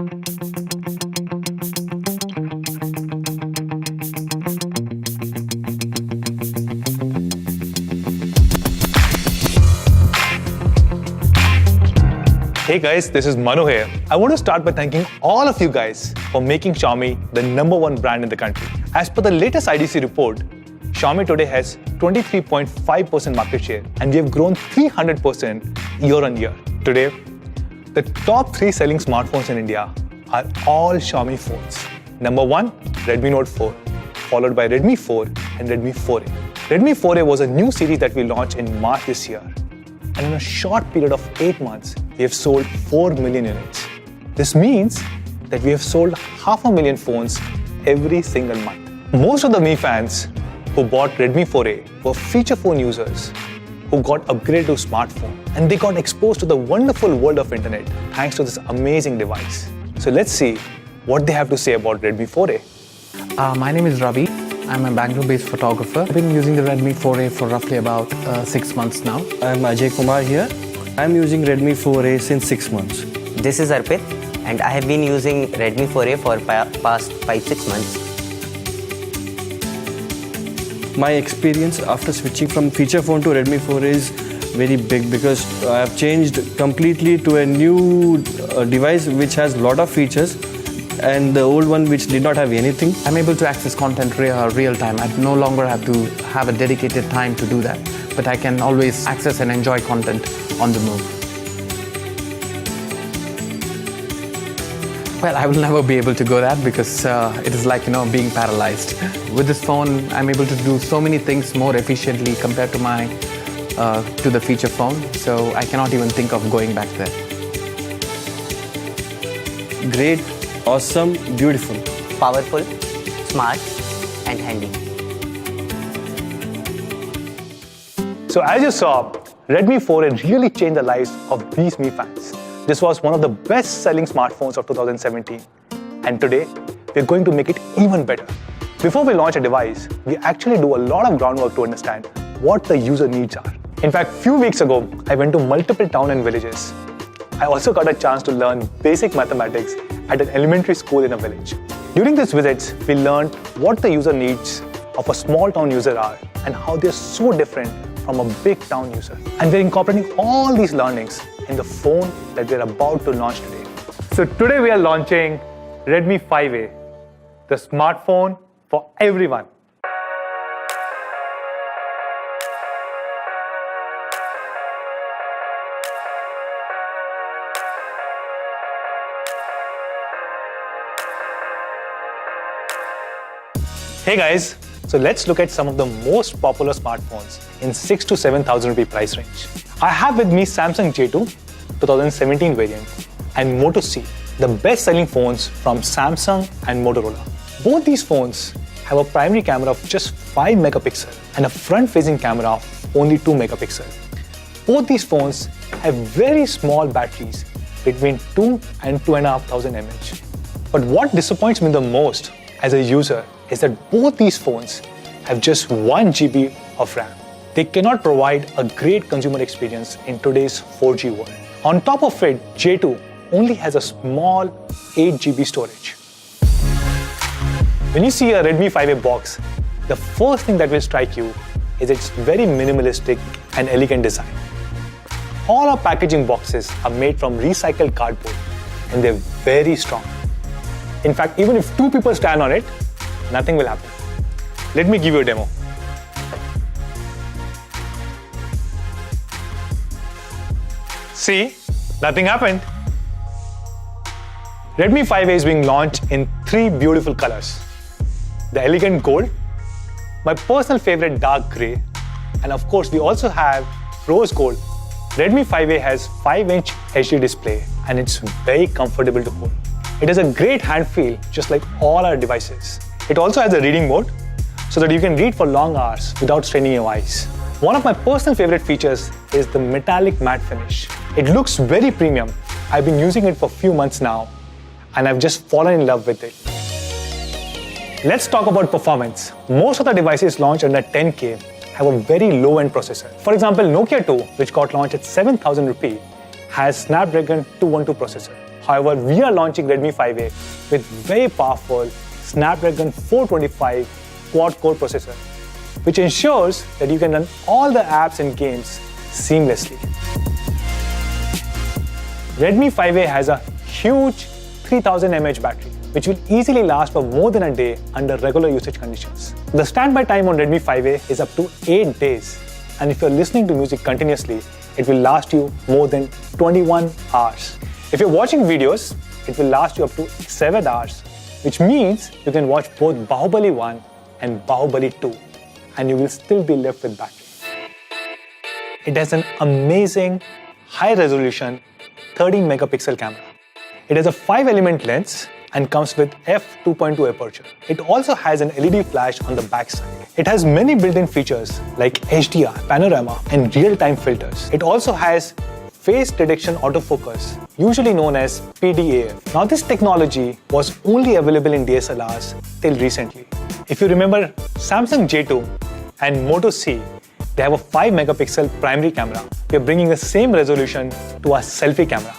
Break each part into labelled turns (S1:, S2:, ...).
S1: Hey guys, this is Manu here. I want to start by thanking all of you guys for making Xiaomi the #1 brand in the country. As per the latest IDC report, Xiaomi today has 23.5% market share and we have grown 300% year on year. Today, the top 3 selling smartphones in India are all Xiaomi phones. Number 1, Redmi Note 4, followed by Redmi 4 and Redmi 4A. Redmi 4A was a new series that we launched in March this year. And in a short period of 8 months, we have sold 4 million units. This means that we have sold 500,000 phones every single month. Most of the Mi fans who bought Redmi 4A were feature phone users who got upgraded to smartphone and they got exposed to the wonderful world of internet thanks to this amazing device. So let's see what they have to say about Redmi 4A.
S2: My name is Ravi. I'm a Bangalore-based photographer. I've been using the Redmi 4A for roughly about 6 months now.
S3: I'm Ajay Kumar here. I'm using Redmi 4A since 6 months.
S4: This is Arpit and I have been using Redmi 4A for past 5-6 months.
S3: My experience after switching from feature phone to Redmi 4A is very big because I have changed completely to a new device which has a lot of features and the old one which did not have anything.
S2: I'm able to access content real time. I no longer have to have a dedicated time to do that, but I can always access and enjoy content on the move. Well, I will never be able to go that because it is like, being paralyzed. With this phone, I'm able to do so many things more efficiently compared to the feature phone. So I cannot even think of going back there.
S3: Great, awesome, beautiful.
S4: Powerful, smart and handy.
S1: So as you saw, Redmi 4A really changed the lives of these Mi fans. This was one of the best-selling smartphones of 2017. And today, we're going to make it even better. Before we launch a device, we actually do a lot of groundwork to understand what the user needs are. In fact, a few weeks ago, I went to multiple towns and villages. I also got a chance to learn basic mathematics at an elementary school in a village. During these visits, we learned what the user needs of a small town user are and how they're so different from a big town user. And we're incorporating all these learnings in the phone that we're about to launch today. So today we are launching Redmi 5A, the smartphone for everyone. Hey guys, so let's look at some of the most popular smartphones in 6,000 to 7,000 rupee price range. I have with me Samsung J2 2017 variant and Moto C, the best-selling phones from Samsung and Motorola. Both these phones have a primary camera of just 5 megapixels and a front-facing camera of only 2 megapixels. Both these phones have very small batteries between 2 and 2,500 mAh. But what disappoints me the most as a user is that both these phones have just 1 GB of RAM. They cannot provide a great consumer experience in today's 4G world. On top of it, J2 only has a small 8 GB storage. When you see a Redmi 5A box, the first thing that will strike you is its very minimalistic and elegant design. All our packaging boxes are made from recycled cardboard and they're very strong. In fact, even if 2 people stand on it, nothing will happen. Let me give you a demo. See, nothing happened. Redmi 5A is being launched in 3 beautiful colors. The elegant gold, my personal favorite dark grey, and of course we also have rose gold. Redmi 5A has 5-inch HD display and it's very comfortable to hold. It has a great hand feel just like all our devices. It also has a reading mode so that you can read for long hours without straining your eyes. One of my personal favorite features is the metallic matte finish. It looks very premium. I've been using it for a few months now and I've just fallen in love with it. Let's talk about performance. Most of the devices launched under 10K have a very low-end processor. For example, Nokia 2, which got launched at 7,000 rupee, has Snapdragon 212 processor. However, we are launching Redmi 5A with very powerful Snapdragon 425 quad-core processor, which ensures that you can run all the apps and games seamlessly. Redmi 5A has a huge 3000 mAh battery, which will easily last for more than a day under regular usage conditions. The standby time on Redmi 5A is up to 8 days, and if you're listening to music continuously, it will last you more than 21 hours. If you're watching videos, it will last you up to 7 hours, which means you can watch both Bahubali 1 and Bahubali 2, and you will still be left with battery. It has an amazing high-resolution 13 megapixel camera. It has a 5-element lens and comes with f2.2 aperture. It also has an LED flash on the back side. It has many built-in features like HDR, panorama, and real-time filters. It also has face detection autofocus, usually known as PDAF. Now, this technology was only available in DSLRs till recently. If you remember Samsung J2 and Moto C, they have a 5 megapixel primary camera. We are bringing the same resolution to our selfie camera.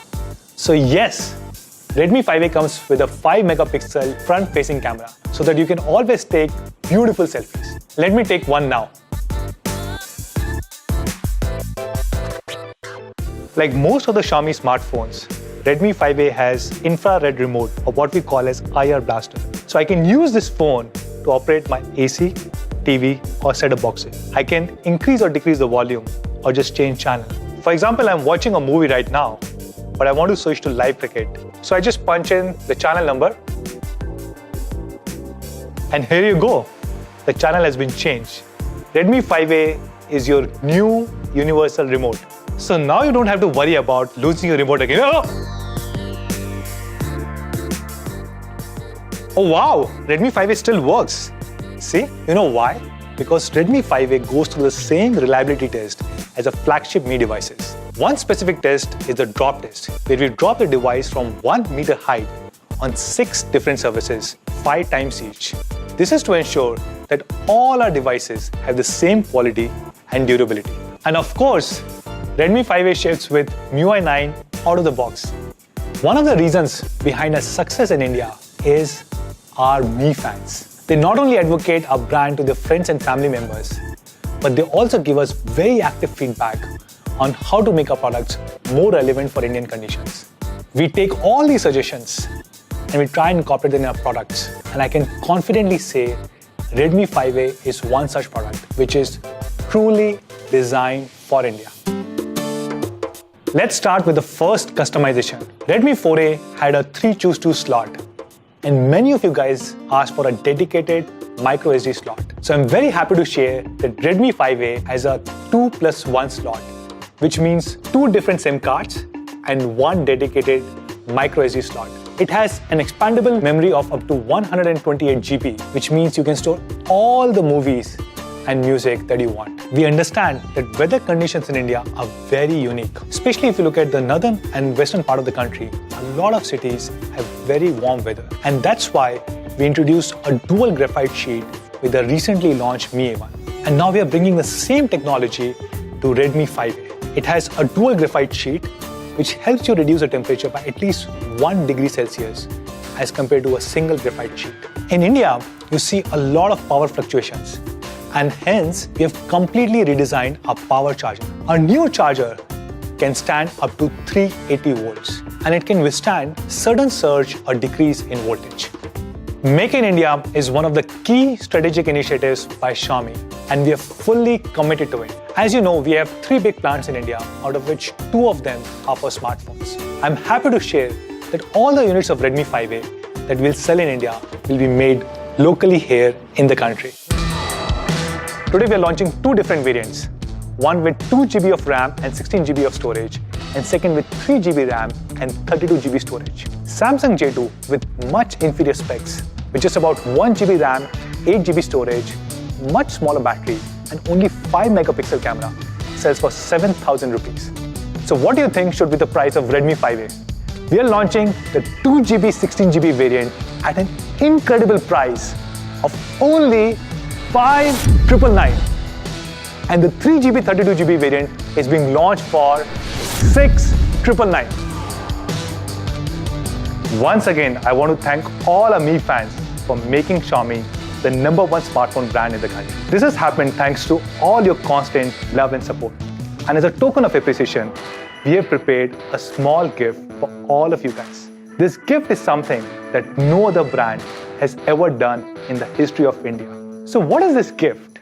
S1: So yes, Redmi 5A comes with a 5 megapixel front-facing camera so that you can always take beautiful selfies. Let me take one now. Like most of the Xiaomi smartphones, Redmi 5A has infrared remote, or what we call as IR blaster. So I can use this phone to operate my AC, TV, or set-top boxes. I can increase or decrease the volume or just change channel. For example, I'm watching a movie right now, but I want to switch to live cricket. So I just punch in the channel number, and here you go. The channel has been changed. Redmi 5A is your new universal remote. So now you don't have to worry about losing your remote again. Oh wow, Redmi 5A still works. See, you know why? Because Redmi 5A goes through the same reliability test as a flagship Mi devices. One specific test is the drop test, where we drop the device from 1 meter height on 6 different surfaces, 5 times each. This is to ensure that all our devices have the same quality and durability. And of course, Redmi 5A ships with MIUI 9 out of the box. One of the reasons behind our success in India is our Mi fans. They not only advocate our brand to their friends and family members, but they also give us very active feedback on how to make our products more relevant for Indian conditions. We take all these suggestions and we try and incorporate them in our products. And I can confidently say Redmi 5A is one such product which is truly designed for India. Let's start with the first customization. Redmi 4A had a 3 choose 2 slot, and many of you guys asked for a dedicated micro SD slot. So I'm very happy to share that Redmi 5A has a 2+1 slot, which means 2 different SIM cards and 1 dedicated micro SD slot. It has an expandable memory of up to 128 GB, which means you can store all the movies and music that you want. We understand that weather conditions in India are very unique, especially if you look at the northern and western part of the country. A lot of cities have very warm weather, and that's why we introduced a dual graphite sheet with the recently launched Mi A1. And now we are bringing the same technology to Redmi 5A. It has a dual graphite sheet which helps you reduce the temperature by at least 1 degree Celsius as compared to a single graphite sheet. In India, you see a lot of power fluctuations, and hence we have completely redesigned our power charger. Our new charger can stand up to 380 volts, and it can withstand sudden surge or decrease in voltage. Make in India is one of the key strategic initiatives by Xiaomi, and we are fully committed to it. As you know, we have 3 big plants in India, out of which 2 of them are for smartphones. I'm happy to share that all the units of Redmi 5A that we'll sell in India will be made locally here in the country. Today we are launching 2 different variants, one with 2 GB of RAM and 16 GB of storage, and second with 3 GB RAM and 32 GB storage. Samsung J2 with much inferior specs, with just about 1 GB RAM, 8 GB storage, much smaller battery, and only 5 megapixel camera, sells for 7,000 rupees. So what do you think should be the price of Redmi 5A? We are launching the 2 GB 16 GB variant at an incredible price of only 5,999, and the 3 GB 32 GB variant is being launched for 6,999. Once again, I want to thank all our Mi fans for making Xiaomi the #1 smartphone brand in the country. This has happened thanks to all your constant love and support. And as a token of appreciation, we have prepared a small gift for all of you guys. This gift is something that no other brand has ever done in the history of India. So what is this gift?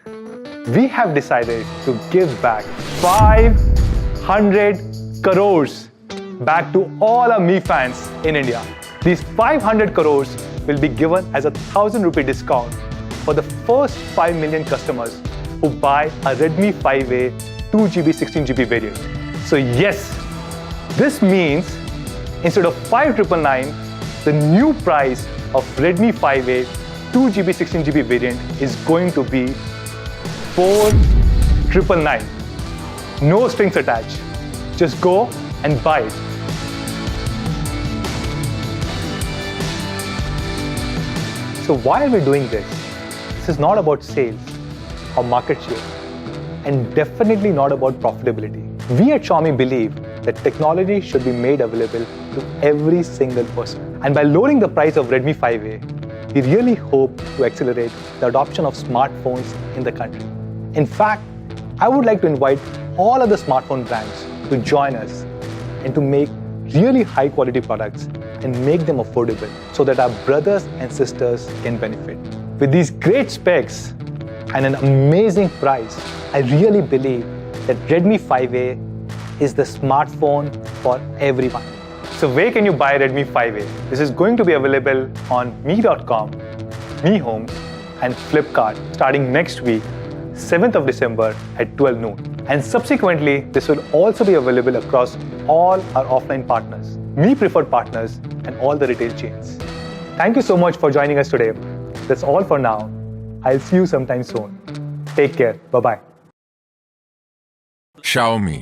S1: We have decided to give back 500 crores back to all our Mi fans in India. These 500 crores will be given as a 1,000 rupee discount for the first 5 million customers who buy a Redmi 5A 2GB 16GB variant. So yes, this means instead of 5,999, the new price of Redmi 5A 2GB 16GB variant is going to be 4,999. No strings attached. Just go and buy it. So why are we doing this? This is not about sales or market share, and definitely not about profitability. We at Xiaomi believe that technology should be made available to every single person. And by lowering the price of Redmi 5A, we really hope to accelerate the adoption of smartphones in the country. In fact, I would like to invite all other smartphone brands to join us and to make really high quality products and make them affordable so that our brothers and sisters can benefit. With these great specs and an amazing price, I really believe that Redmi 5A is the smartphone for everyone. So where can you buy Redmi 5A? This is going to be available on Mi.com, Mi Homes and Flipkart starting next week, 7th of December at 12 noon. And subsequently, this will also be available across all our offline partners, Mi preferred partners and all the retail chains. Thank you so much for joining us today. That's all for now. I'll see you sometime soon. Take care. Bye-bye.
S5: Xiaomi.